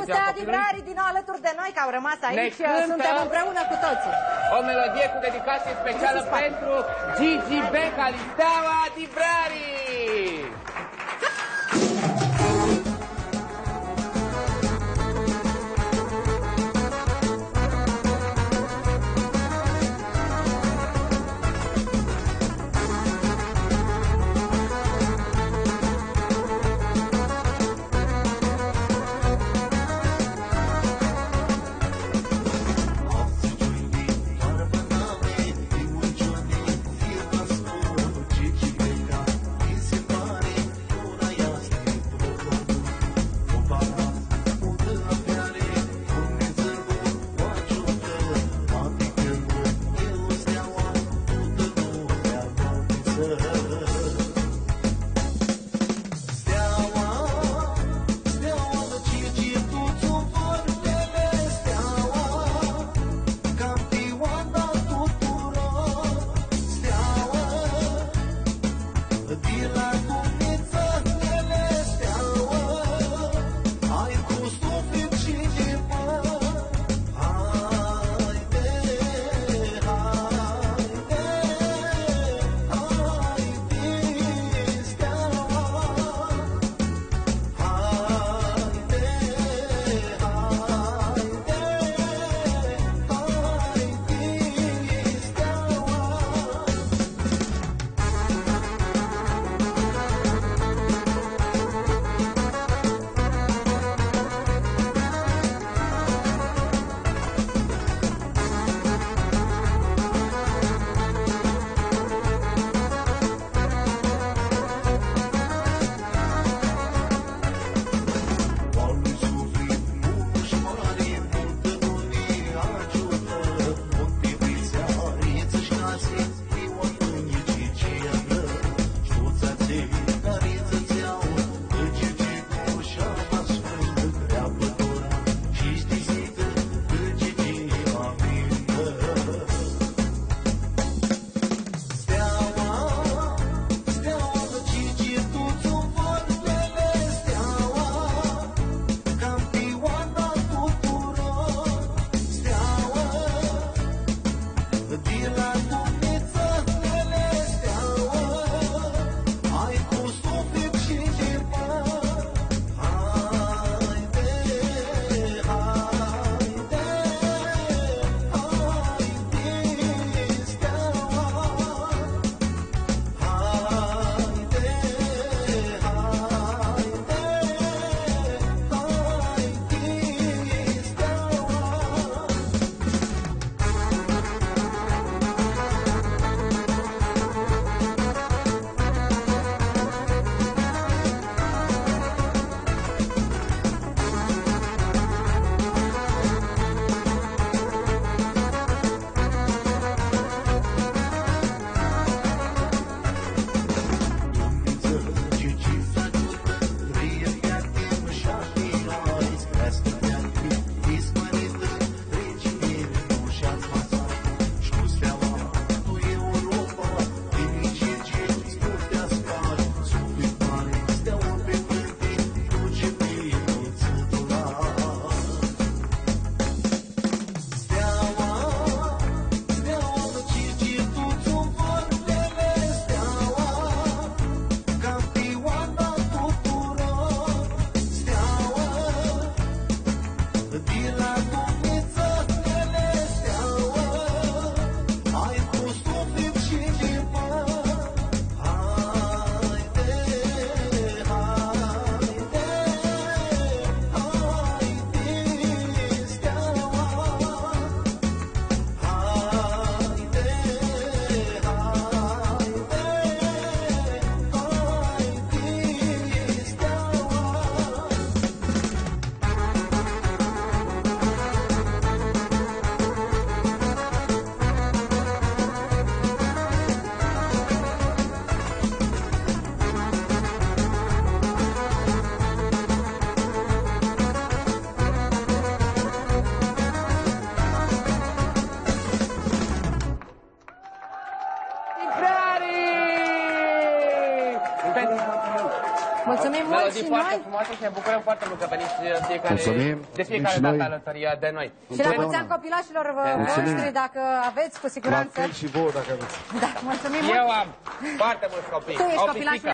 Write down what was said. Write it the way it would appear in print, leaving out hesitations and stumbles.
Steaua di Vreari din nou alături de noi, că au rămas aici, suntem împreună cu toții. O melodie cu dedicație specială pentru Gigi Becali, Steaua di Vreari! zi foarte frumoasă și ne bucurăm foarte mult că veniți de fiecare dată alături de noi. Și la mulți ani copilașilor voștri, dacă aveți, cu siguranță. La fel și vouă, dacă aveți. Da, mulțumim. Eu am foarte mulți copii. Tu ești copilaș